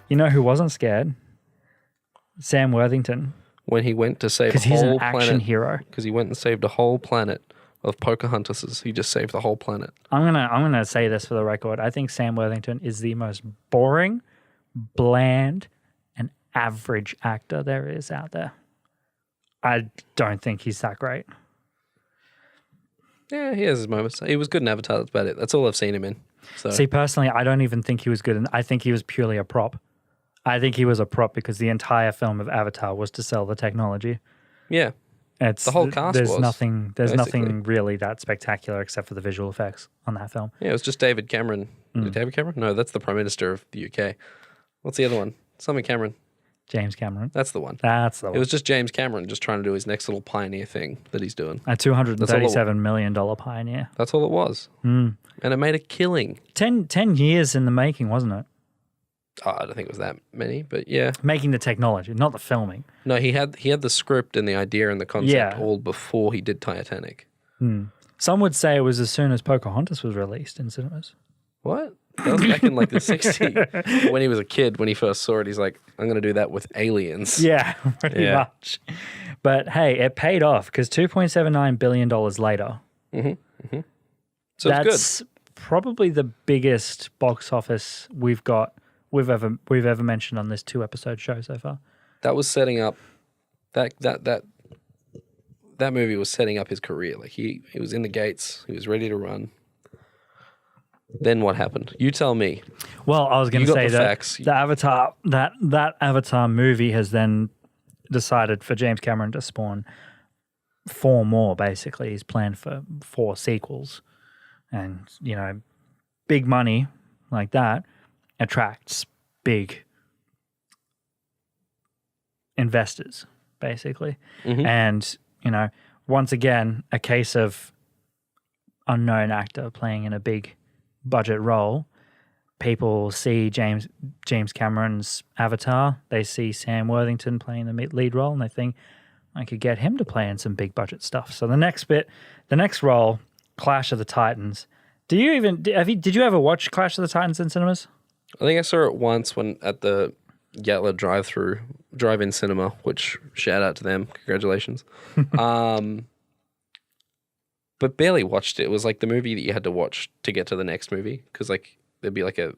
You know who wasn't scared? Sam Worthington. When he went to save a Because he's whole an action planet. hero. Because he went and saved a whole planet of Pocahontases. He just saved the whole planet. I'm gonna say this for the record. I think Sam Worthington is the most boring, bland, and average actor there is out there. I don't think he's that great. Yeah, he has his moments. He was good in Avatar. That's about it. That's all I've seen him in. So. See, personally, I don't even think he was good. I think he was purely a prop. I think he was a prop because the entire film of Avatar was to sell the technology. Yeah. It's the whole cast There's was, nothing basically. really that spectacular except for the visual effects on that film. Yeah, it was just David Cameron. Is it David Cameron? No, that's the Prime Minister of the UK. What's the other one? Something Cameron. James Cameron. That's the one. That's the one. It was just James Cameron just trying to do his next little pioneer thing that he's doing. A $237 million pioneer. That's all it was. And it made a killing. 10 years in the making, wasn't it? Oh, I don't think it was that many, but yeah. Making the technology, not the filming. No, he had the script and the idea and the concept all before he did Titanic. Some would say it was as soon as Pocahontas was released in cinemas. What? That was back in like the 60s. When he was a kid, when he first saw it, he's like, I'm going to do that with aliens. Yeah, pretty much. But hey, it paid off because $2.79 billion later. So that's probably the biggest box office we've ever mentioned on this 2-episode show so far. That was setting up that movie was setting up his career. Like he was in the gates, he was ready to run. Then what happened? You tell me. Well, I was going to say that facts. the Avatar that Avatar movie has then decided for James Cameron to spawn 4 more. Basically, he's planned for 4 sequels, and big money like that attracts big investors, basically. And once again, a case of unknown actor playing in a big budget role. People see James Cameron's Avatar. They see Sam Worthington playing the lead role, and they think, I could get him to play in some big budget stuff. So the next role, Clash of the Titans. Did you ever watch Clash of the Titans in cinemas? I think I saw it once when at the Yatla drive-in cinema, which shout out to them. Congratulations. But barely watched it. It was like the movie that you had to watch to get to the next movie because like there'd be like I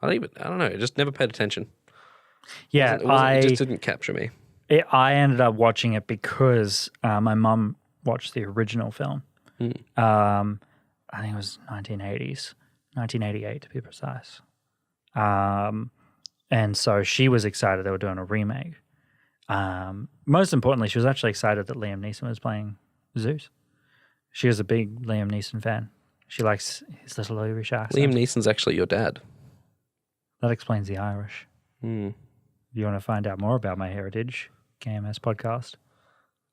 don't know. I just never paid attention. Yeah, it just didn't capture me. I ended up watching it because my mum watched the original film. I think it was 1988 to be precise. And so she was excited they were doing a remake. Most importantly, she was actually excited that Liam Neeson was playing Zeus. She was a big Liam Neeson fan. She likes his little Irish accent. Liam Neeson's actually your dad. That explains the Irish. If you want to find out more about my heritage, KMS podcast.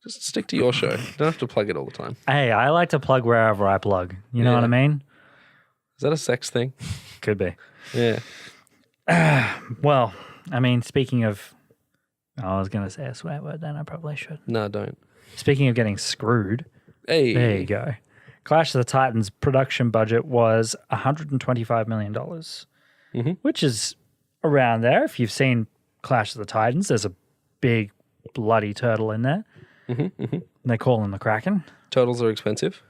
Just stick to your show. You don't have to plug it all the time. Hey, I like to plug wherever I plug. You know what I mean? Is that a sex thing? Could be. Yeah. Well, I mean, speaking of... I was going to say a swear word then. I probably should. No, don't. Speaking of getting screwed... Hey. There you go. Clash of the Titans production budget was $125 million, which is around there. If you've seen Clash of the Titans, there's a big bloody turtle in there. They call him the Kraken. Turtles are expensive.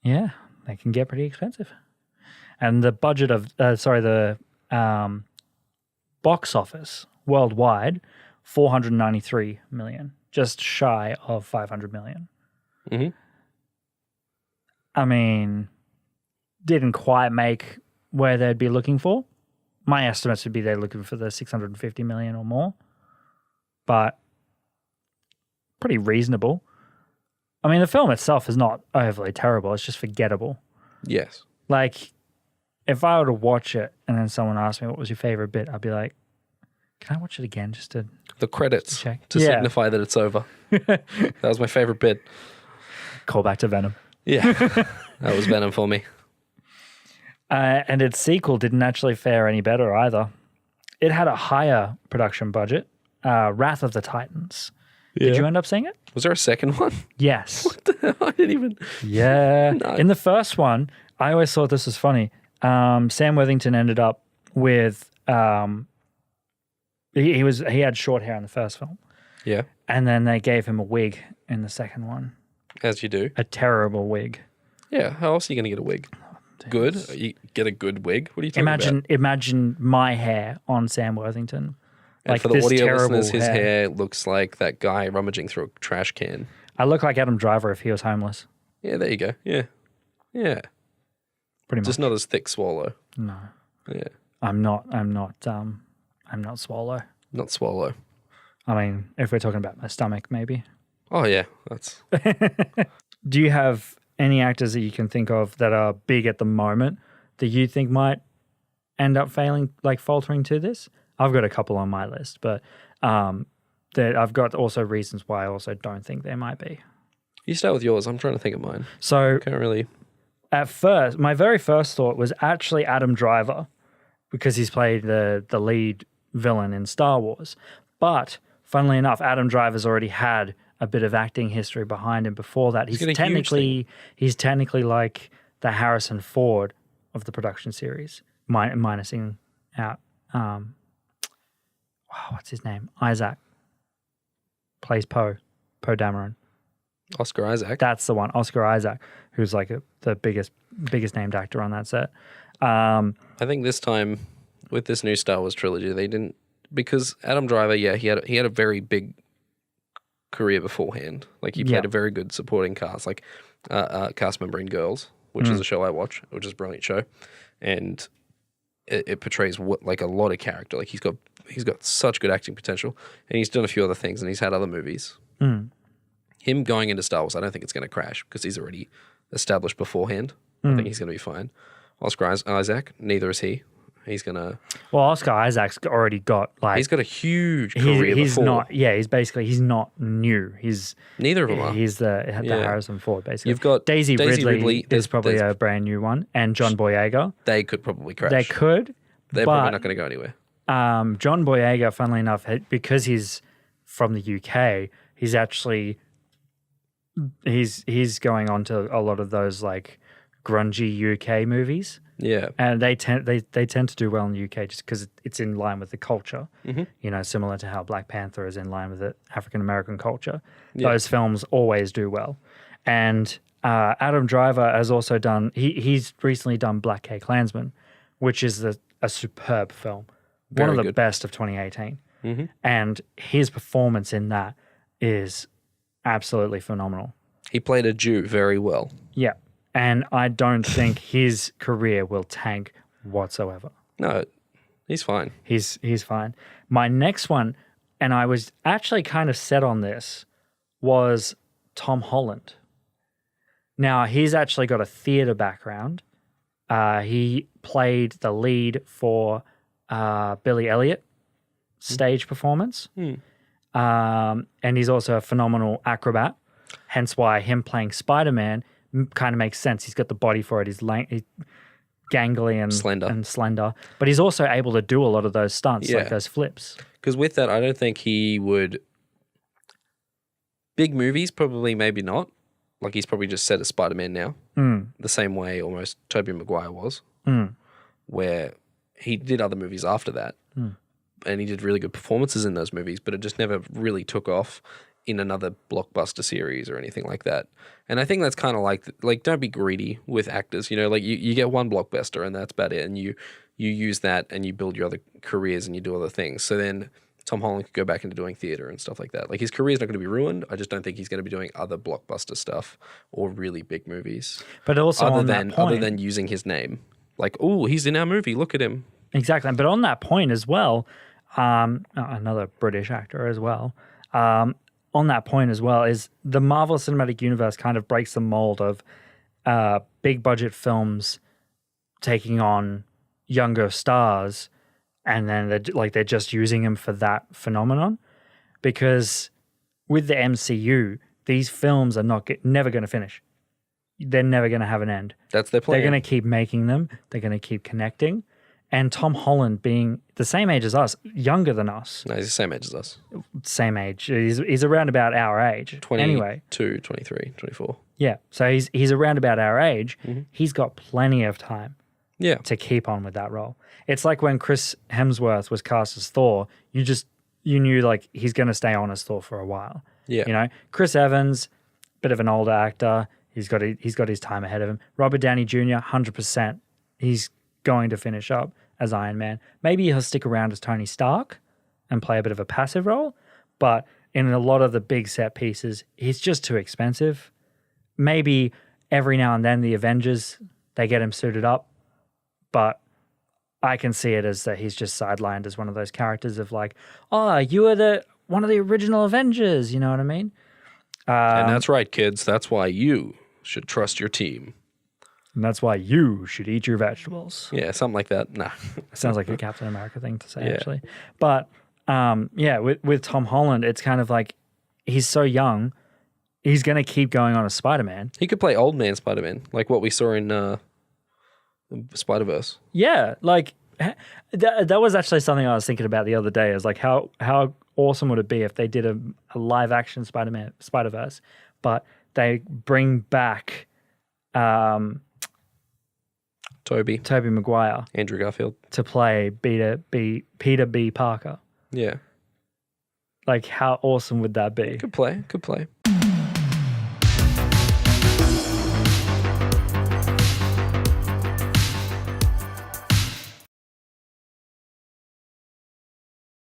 Yeah, they can get pretty expensive. And the budget of, the box office worldwide, $493 million, just shy of $500 million. I mean, didn't quite make where they'd be looking for. My estimates would be they're looking for the $650 million or more, but pretty reasonable. I mean, the film itself is not overly terrible. It's just forgettable. Yes. Like, if I were to watch it and then someone asked me what was your favorite bit, I'd be like, can I watch it again just to the credits check? To signify that it's over. That was my favorite bit. Call back to Venom. Yeah, that was Venom for me. And its sequel didn't actually fare any better either. It had a higher production budget, Wrath of the Titans. Yeah. Did you end up seeing it? Was there a second one? Yes. What the hell? I didn't even... Yeah. No. In the first one, I always thought this was funny. Sam Worthington ended up with He had short hair in the first film, Yeah, and then they gave him a wig in the second one. as you do. A terrible wig. Yeah, how else are you going to get a wig? Good? You get a good wig? What are you talking about? Imagine my hair on Sam Worthington. And for the audio listeners, his hair looks like that guy rummaging through a trash can. I look like Adam Driver if he was homeless. Yeah, there you go. Yeah. Pretty much. Just not as thick Swallow. No. Yeah. I'm not Swallow. Not Swallow. I mean, if we're talking about my stomach, maybe. Oh, yeah. That's... Do you have any actors that you can think of that are big at the moment that you think might end up faltering to this? I've got a couple on my list, but that I've got also reasons why I also don't think there might be. You start with yours. I'm trying to think of mine. So Can't really... At first, my very first thought was actually Adam Driver because he's played the lead villain in Star Wars. But funnily enough, Adam Driver's already had a bit of acting history behind him before that. He's technically like the Harrison Ford of the production series, minusing out what's his name? Isaac plays Poe Dameron. Oscar Isaac. That's the one, Oscar Isaac, who's like the biggest named actor on that set. I think this time with this new Star Wars trilogy, they didn't, because Adam Driver, he had a very big career beforehand. Like he played a very good supporting cast, like cast member in Girls, which is a show I watch, which is a brilliant show, and it portrays like a lot of character. Like he's got such good acting potential, and he's done a few other things, and he's had other movies. Him going into Star Wars, I don't think it's going to crash because he's already established beforehand. I think he's going to be fine. Oscar Isaac, neither is he. He's going to... Well, Oscar Isaac's already got like... He's got a huge career he's before. Not, yeah, he's not new. Neither of them are. He's the Harrison Ford, basically. You've got Daisy Ridley is probably a brand new one, and John Boyega. They could probably crash. They could, They're probably not going to go anywhere. John Boyega, funnily enough, because he's from the UK, he's actually... He's going on to a lot of those like grungy UK movies. Yeah. And they tend to do well in the UK just because it's in line with the culture. You know, similar to how Black Panther is in line with the African American culture. Yeah. Those films always do well. And Adam Driver has also done he's recently done Black K Klansman, which is a superb film. One of the best of 2018. And his performance in that is absolutely phenomenal. He played a Jew very well. Yeah. And I don't think his career will tank whatsoever. No, he's fine. He's fine. My next one, and I was actually kind of set on this, was Tom Holland. Now, he's actually got a theater background. He played the lead for Billy Elliot stage performance. And he's also a phenomenal acrobat, hence why him playing Spider-Man kind of makes sense. He's got the body for it. He's gangly and slender. But he's also able to do a lot of those stunts, like those flips. Because with that, I don't think he would... Big movies, probably maybe not. Like he's probably just set as Spider-Man now. The same way almost Tobey Maguire was. Where he did other movies after that. And he did really good performances in those movies, but it just never really took off in another blockbuster series or anything like that. And I think that's kind of like don't be greedy with actors. You know, like you get one blockbuster and that's about it. And you use that and you build your other careers and you do other things. So then Tom Holland could go back into doing theater and stuff like that. Like his career is not going to be ruined. I just don't think he's going to be doing other blockbuster stuff or really big movies. But also other than using his name. Like, oh, he's in our movie. Look at him. Exactly. But on that point as well, another British actor as well, on that point as well, is the Marvel Cinematic Universe kind of breaks the mold of big budget films taking on younger stars and then they're just using them for that phenomenon. Because with the MCU, these films are never going to finish. They're never going to have an end. That's their plan. They're going to keep making them. They're going to keep connecting. And Tom Holland being the same age as us, younger than us. No, he's the same age as us. Same age. He's around about our age. 22, anyway. 23, 24. Yeah. So he's around about our age. He's got plenty of time Yeah. to keep on with that role. It's like when Chris Hemsworth was cast as Thor, you knew like he's going to stay on as Thor for a while. Yeah. You know, Chris Evans, bit of an older actor. He's got his time ahead of him. Robert Downey Jr., 100%. He's going to finish up as Iron Man. Maybe he'll stick around as Tony Stark and play a bit of a passive role, but in a lot of the big set pieces, he's just too expensive. Maybe every now and then the Avengers, they get him suited up, but I can see it as that he's just sidelined as one of those characters of like, oh, you were one of the original Avengers, you know what I mean? And that's right, kids. That's why you should trust your team. And that's why you should eat your vegetables. Yeah, something like that. Nah. Sounds like a Captain America thing to say, actually. But with Tom Holland, it's kind of like he's so young, he's going to keep going on as Spider-Man. He could play old man Spider-Man, like what we saw in Spider-Verse. Yeah, like that was actually something I was thinking about the other day. Is like how awesome would it be if they did a live action Spider-Verse, but they bring back Toby Maguire, Andrew Garfield to play Peter B. Parker. Yeah. Like how awesome would that be? Could play.